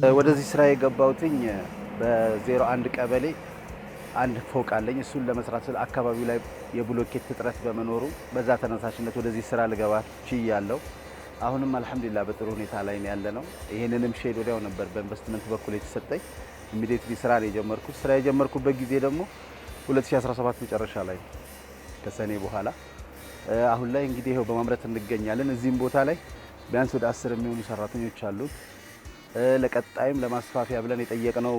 ወደዚህ ስራ የገባሁትኝ በ01 ቀበሌ አንድ ፎቅ አለኝ። እሱን ለመስራት ስለ አካባቢው ላይ የብሎኬት እጥረት በመኖሩ በዛ ተነሳሽነት ወደዚህ ስራ ልገባ ችያለሁ። አሁንም አልሐምዱሊላህ በጥሩ ሁኔታ ላይ ነው ያለነው። ይሄንንም ሼድ ወዲያው ነበር በኢንቨስትመንት በኩል የተሰጠኝ። ኢሚዲየትሊ ስራ ነው የጀመርኩት። ስራ የጀመርኩበት ጊዜ ደግሞ 2017 መጨረሻ ላይ ከሰኔ በኋላ አሁን ላይ እንግዲህ ይሄው በማምረት እንገኛለን። እዚህም ቦታ ላይ ቢያንስ ወደ 10 የሚሆኑ ሰራተኞች አሉት። ለቀጣይም ለማስፋፊያ ብለን የጠየቅነው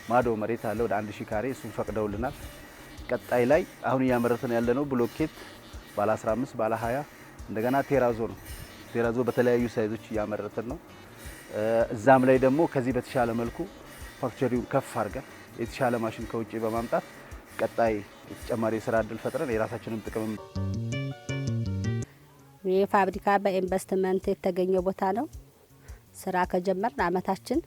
ማዶ መሬት አለ ወደ 1000 ካሬ፣ እሱን ፈቅደውልናል። ቀጣይ ላይ አሁን እያመረትን ያለነው ብሎኬት ባለ 15 ባለ 20 እንደገና ቴራዞ ነው። ቴራዞ በተለያዩ ሳይዞች እያመረትን ነው። እዛም ላይ ደግሞ ከዚህ በተሻለ መልኩ ፋክቸሪውን ከፍ አድርገን የተሻለ ማሽን ከውጪ በማምጣት ቀጣይ ተጨማሪ የስራ እድል ፈጥረን የራሳችንን ጥቅም የፋብሪካ በኢንቨስትመንት የተገኘ ቦታ ነው። ስራ ከጀመርን አመታችን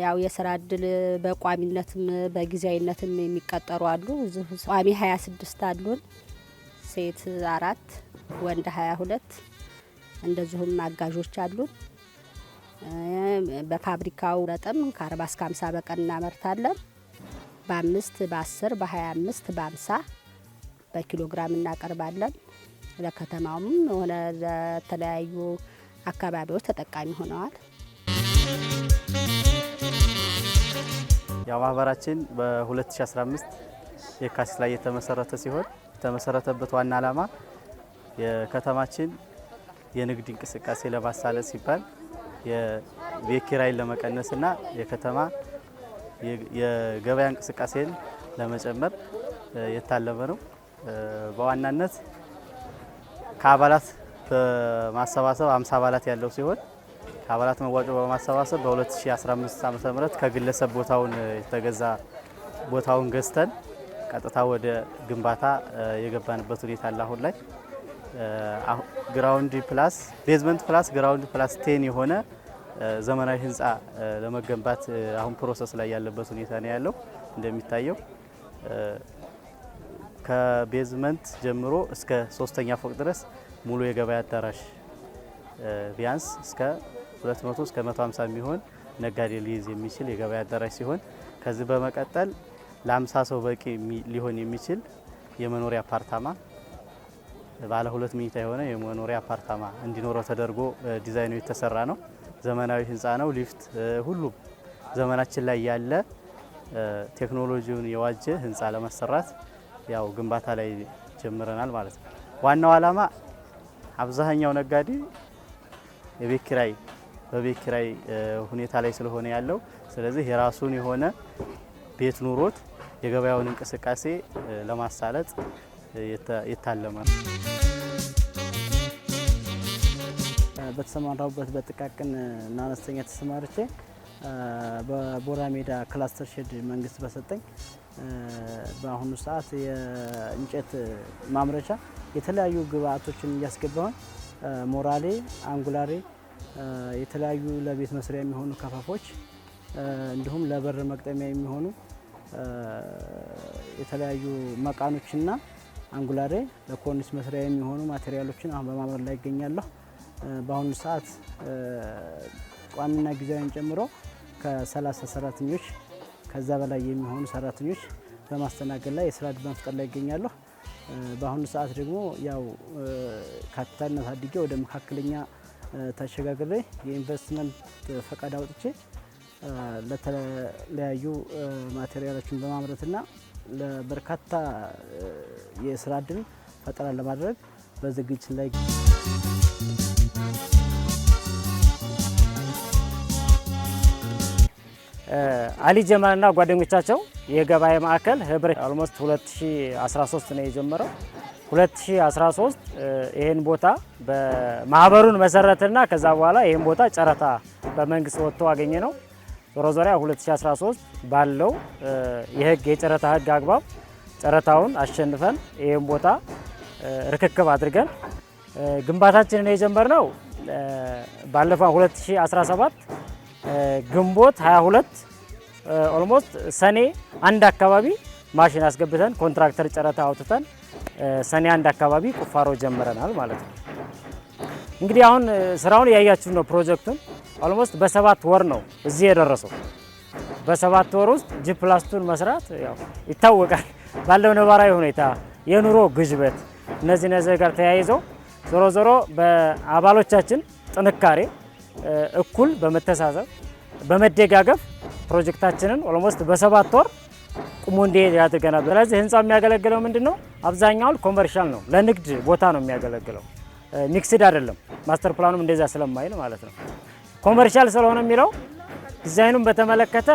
ያው የስራ እድል በቋሚነትም በጊዜያዊነትም የሚቀጠሩ አሉ። ቋሚ 26 አሉን፣ ሴት 4 ወንድ 22 እንደዚሁም አጋዦች አሉን። በፋብሪካው ረጥም ከ40 እስከ 50 በቀን እናመርታለን። በ5 በ10 በ25 በ50 በኪሎ ግራም እናቀርባለን። ለከተማውም ሆነ ለተለያዩ አካባቢዎች ተጠቃሚ ሆነዋል። ያው ማህበራችን በ2015 የካቲት ላይ የተመሰረተ ሲሆን የተመሰረተበት ዋና ዓላማ የከተማችን የንግድ እንቅስቃሴ ለማሳለጥ ሲባል የቤት ኪራይን ለመቀነስና የከተማ የገበያ እንቅስቃሴን ለመጨመር የታለመ ነው። በዋናነት ከአባላት በማሰባሰብ 50 አባላት ያለው ሲሆን ከአባላት መዋጮ በማሰባሰብ በ2015 ዓ.ም ከግለሰብ ቦታውን ገዝተን ቀጥታ ወደ ግንባታ የገባንበት ሁኔታ አለ። አሁን ላይ ግራውንድ ፕላስ ቤዝመንት ፕላስ ግራውንድ ፕላስ 10 የሆነ ዘመናዊ ህንፃ ለመገንባት አሁን ፕሮሰስ ላይ ያለበት ሁኔታ ነው ያለው። እንደሚታየው ከቤዝመንት ጀምሮ እስከ 3ኛ ፎቅ ድረስ ሙሉ የገበያ አዳራሽ ቢያንስ እስከ 200 እስከ 150 የሚሆን ነጋዴ ሊይዝ የሚችል የገበያ አዳራሽ ሲሆን ከዚህ በመቀጠል ለ50 ሰው በቂ ሊሆን የሚችል የመኖሪያ አፓርታማ ባለ 2 መኝታ የሆነ የመኖሪያ አፓርታማ እንዲኖረው ተደርጎ ዲዛይኑ የተሰራ ነው። ዘመናዊ ህንፃ ነው። ሊፍት፣ ሁሉም ዘመናችን ላይ ያለ ቴክኖሎጂውን የዋጀ ህንፃ ለማሰራት ያው ግንባታ ላይ ጀምረናል ማለት ነው። ዋናው ዓላማ አብዛኛው ነጋዴ በቤት ኪራይ ሁኔታ ላይ ስለሆነ ያለው፣ ስለዚህ የራሱን የሆነ ቤት ኑሮት የገበያውን እንቅስቃሴ ለማሳለጥ የታለመ ነው። በተሰማራሁበት በጥቃቅን እና አነስተኛ ተሰማርቼ በቦራ ሜዳ ክላስተር ሼድ መንግስት በሰጠኝ በአሁኑ ሰዓት የእንጨት ማምረቻ የተለያዩ ግብአቶችን እያስገባሁን ሞራሌ፣ አንጉላሬ፣ የተለያዩ ለቤት መስሪያ የሚሆኑ ከፋፎች እንዲሁም ለበር መቅጠሚያ የሚሆኑ የተለያዩ መቃኖችና አንጉላሬ ለኮርኒስ መስሪያ የሚሆኑ ማቴሪያሎችን አሁን በማምረት ላይ ይገኛለሁ። በአሁኑ ሰዓት ቋሚና ጊዜያዊን ጨምሮ ከ30 ሰራተኞች ከዛ በላይ የሚሆኑ ሰራተኞች በማስተናገድ ላይ የስራ ዕድል በመፍጠር ላይ ይገኛለሁ። በአሁኑ ሰዓት ደግሞ ያው ካፒታልነት አድጌ ወደ መካከለኛ ተሸጋግሬ የኢንቨስትመንት ፈቃድ አውጥቼ ለተለያዩ ማቴሪያሎችን በማምረትና ለበርካታ የስራ ዕድል ፈጠራ ለማድረግ በዝግጅት ላይ አሊ ጀማልና ጓደኞቻቸው የገበያ ማዕከል ህብረት ኦልሞስት 2013 ነው የጀመረው። 2013 ይሄን ቦታ በማህበሩን መሰረትና ከዛ በኋላ ይሄን ቦታ ጨረታ በመንግስት ወጥቶ አገኘ ነው። ዞሮ ዞሮ 2013 ባለው የጨረታ ህግ አግባብ ጨረታውን አሸንፈን ይሄን ቦታ ርክክብ አድርገን ግንባታችንን የጀመርነው ባለፈው 2017 ግንቦት 22 ኦልሞስት ሰኔ 1 አካባቢ ማሽን አስገብተን ኮንትራክተር ጨረታ አውጥተን ሰኔ 1 አካባቢ ቁፋሮ ጀምረናል ማለት ነው። እንግዲህ አሁን ስራውን ያያችሁ ነው። ፕሮጀክቱን ኦልሞስት በ7 ወር ነው እዚህ የደረሰው። በ7 ወር ውስጥ ጂ+2 መስራት ያው ይታወቃል ባለው ነባራዊ ሁኔታ የኑሮ ግሽበት እነዚህ ጋር ተያይዞ ዞሮ ዞሮ በአባሎቻችን ጥንካሬ እኩል በመተሳሰብ በመደጋገፍ ፕሮጀክታችንን ኦልሞስት በ7 ወር ቁሞ እንዲሄድ ያደርገናል። ስለዚህ ህንጻው የሚያገለግለው ምንድነው? አብዛኛው ኮመርሻል ነው፣ ለንግድ ቦታ ነው የሚያገለግለው። ሚክስድ አይደለም። ማስተር ፕላኑም እንደዛ ስለማይል ማለት ነው። ኮመርሻል ስለሆነ የሚለው ዲዛይኑን በተመለከተ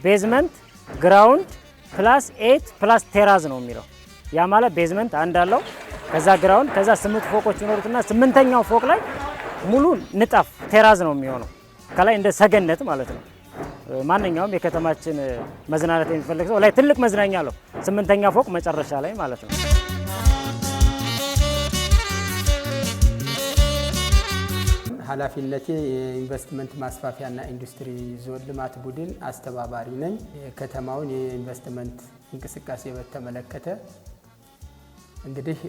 ቤዝመንት ግራውንድ ፕላስ 8 ፕላስ ቴራዝ ነው የሚለው። ያ ማለት ቤዝመንት አንድ አለው፣ ከዛ ግራውንድ፣ ከዛ 8 ፎቆች ይኖሩትና 8ኛው ፎቅ ላይ ሙሉ ንጣፍ ቴራዝ ነው የሚሆነው። ከላይ እንደ ሰገነት ማለት ነው። ማንኛውም የከተማችን መዝናናት የሚፈልግ ሰው ላይ ትልቅ መዝናኛ አለው 8ኛ ፎቅ መጨረሻ ላይ ማለት ነው። ኃላፊነቴ የኢንቨስትመንት ማስፋፊያና ኢንዱስትሪ ዞን ልማት ቡድን አስተባባሪ ነኝ። የከተማውን የኢንቨስትመንት እንቅስቃሴ በተመለከተ እንግዲህ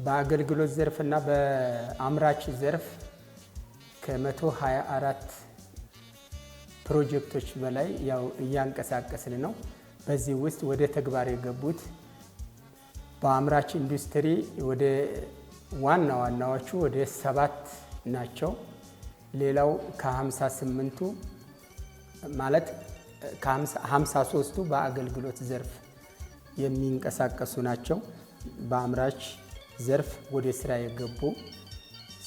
በአገልግሎት ዘርፍና በአምራች ዘርፍ ከ124 ፕሮጀክቶች በላይ ያው እያንቀሳቀስን ነው። በዚህ ውስጥ ወደ ተግባር የገቡት በአምራች ኢንዱስትሪ ወደ ዋናዎቹ ወደ 7 ናቸው። ሌላው ከ58ቱ ማለት ከ53ቱ በአገልግሎት ዘርፍ የሚንቀሳቀሱ ናቸው። በአምራች ዘርፍ ወደ ስራ የገቡ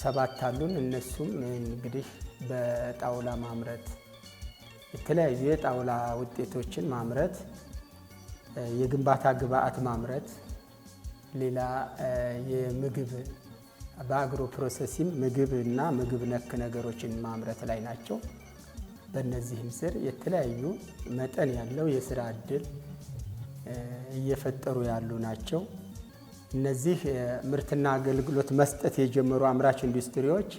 7 አሉን። እነሱም እንግዲህ በጣውላ ማምረት፣ የተለያዩ የጣውላ ውጤቶችን ማምረት፣ የግንባታ ግብአት ማምረት፣ ሌላ የምግብ በአግሮ ፕሮሰሲንግ ምግብ እና ምግብ ነክ ነገሮችን ማምረት ላይ ናቸው። በእነዚህም ስር የተለያዩ መጠን ያለው የስራ እድል እየፈጠሩ ያሉ ናቸው። እነዚህ ምርትና አገልግሎት መስጠት የጀመሩ አምራች ኢንዱስትሪዎች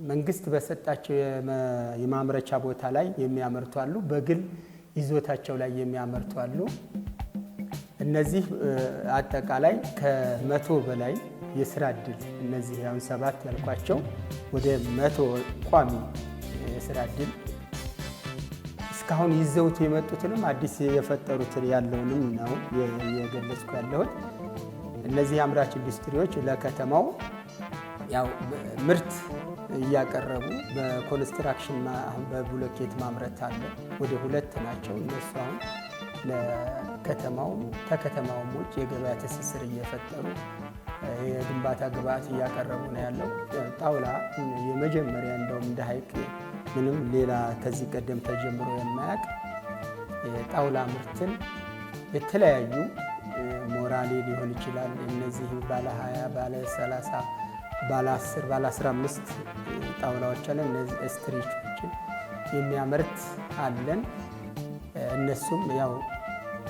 መንግስት በሰጣቸው የማምረቻ ቦታ ላይ የሚያመርቱ አሉ፣ በግል ይዞታቸው ላይ የሚያመርቱ አሉ። እነዚህ አጠቃላይ ከ100 በላይ የስራ እድል እነዚህ አሁን 7 ያልኳቸው ወደ 100 ቋሚ የስራ እድል እስካሁን ይዘውት የመጡትንም አዲስ የፈጠሩትን ያለውንም ነው የገለጽኩ ያለሁት። እነዚህ አምራች ኢንዱስትሪዎች ለከተማው ያው ምርት እያቀረቡ በኮንስትራክሽን አሁን በብሎኬት ማምረት አለ፣ ወደ 2 ናቸው። እነሱ አሁን ለከተማው ከከተማውም ውጭ የገበያ ትስስር እየፈጠሩ የግንባታ ግብአት እያቀረቡ ነው ያለው። ጣውላ የመጀመሪያ እንደውም እንደ ሀይቅ ምንም ሌላ ከዚህ ቀደም ተጀምሮ የማያውቅ የጣውላ ምርትን የተለያዩ ሞራሌ ሊሆን ይችላል። እነዚህ ባለ 20 ባለ 30 ባለ 10 ባለ 15 ጣውላዎች አለን። እነዚህ ስትሪቾችን የሚያመርት አለን። እነሱም ያው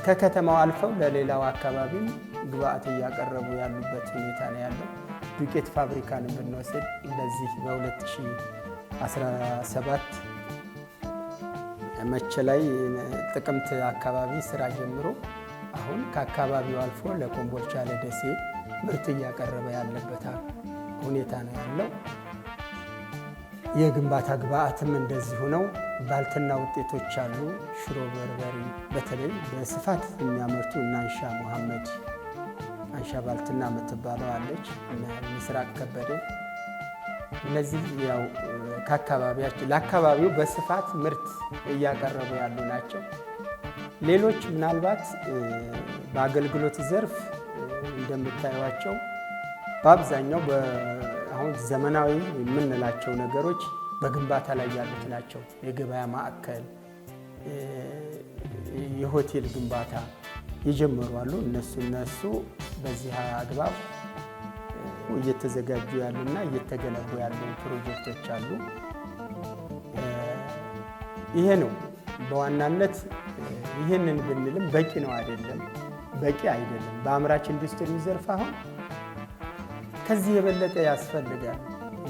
ከከተማው አልፈው ለሌላው አካባቢም ግብአት እያቀረቡ ያሉበት ሁኔታ ነው ያለው። ዱቄት ፋብሪካን ብንወስድ በዚህ በ2017 መቼ ላይ ጥቅምት አካባቢ ስራ ጀምሮ አሁን ከአካባቢው አልፎ ለኮምቦልቻ ለደሴ ምርት እያቀረበ ያለበት ሁኔታ ነው ያለው። የግንባታ ግብአትም እንደዚሁ ነው። ባልትና ውጤቶች አሉ። ሽሮ በርበሬ በተለይ በስፋት የሚያመርቱ እና አንሻ መሐመድ አንሻ ባልትና የምትባለው አለች፣ ምስራቅ ከበደ። እነዚህ ያው ለአካባቢው በስፋት ምርት እያቀረቡ ያሉ ናቸው። ሌሎች ምናልባት በአገልግሎት ዘርፍ እንደምታዩቸው በአብዛኛው አሁን ዘመናዊ የምንላቸው ነገሮች በግንባታ ላይ ያሉት ናቸው። የገበያ ማዕከል፣ የሆቴል ግንባታ የጀመሩ አሉ። እነሱ በዚህ አግባብ እየተዘጋጁ ያሉና እየተገነቡ ያሉ ፕሮጀክቶች አሉ። ይሄ ነው በዋናነት። ይህንን ብንልም በቂ ነው አይደለም፣ በቂ አይደለም። በአምራች ኢንዱስትሪ ዘርፍ አሁን ከዚህ የበለጠ ያስፈልጋል።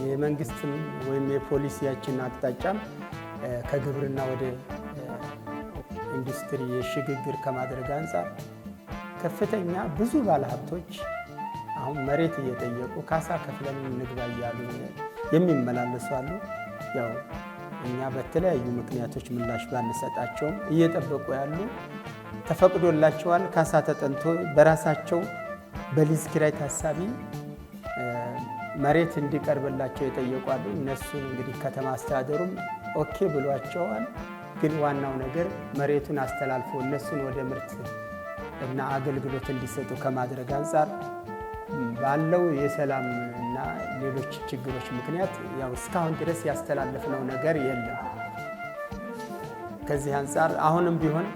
የመንግስትም ወይም የፖሊሲያችን አቅጣጫም ከግብርና ወደ ኢንዱስትሪ የሽግግር ከማድረግ አንጻር ከፍተኛ ብዙ ባለሀብቶች አሁን መሬት እየጠየቁ ካሳ ከፍለን እንግባ እያሉ የሚመላለሱ አሉ። ያው እኛ በተለያዩ ምክንያቶች ምላሽ ባንሰጣቸውም እየጠበቁ ያሉ ተፈቅዶላቸዋል። ካሳ ተጠንቶ በራሳቸው በሊዝ ኪራይ ታሳቢ መሬት እንዲቀርብላቸው የጠየቋሉ። እነሱን እንግዲህ ከተማ አስተዳደሩም ኦኬ ብሏቸዋል። ግን ዋናው ነገር መሬቱን አስተላልፎ እነሱን ወደ ምርት እና አገልግሎት እንዲሰጡ ከማድረግ አንጻር ባለው የሰላም እና ሌሎች ችግሮች ምክንያት ያው እስካሁን ድረስ ያስተላለፍነው ነገር የለም። ከዚህ አንጻር አሁንም ቢሆን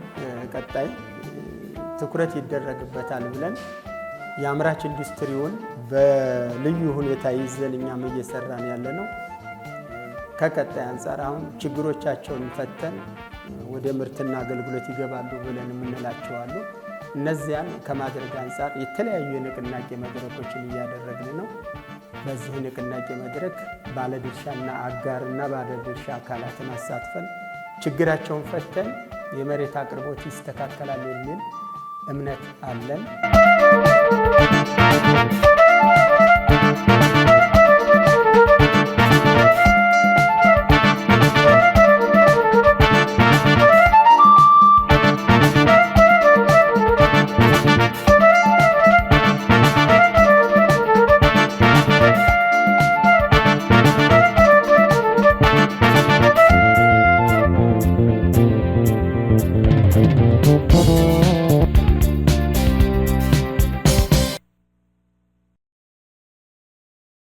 ቀጣይ ትኩረት ይደረግበታል ብለን የአምራች ኢንዱስትሪውን በልዩ ሁኔታ ይዘን እኛም እየሰራን ያለ ነው። ከቀጣይ አንጻር አሁን ችግሮቻቸውን ፈተን ወደ ምርትና አገልግሎት ይገባሉ ብለን የምንላቸው አሉ። እነዚያን ከማድረግ አንጻር የተለያዩ የንቅናቄ መድረኮችን እያደረግን ነው። በዚህ ንቅናቄ መድረክ ባለድርሻና አጋርና ባለድርሻ አካላትን አሳትፈን ችግራቸውን ፈተን የመሬት አቅርቦት ይስተካከላል የሚል እምነት አለን።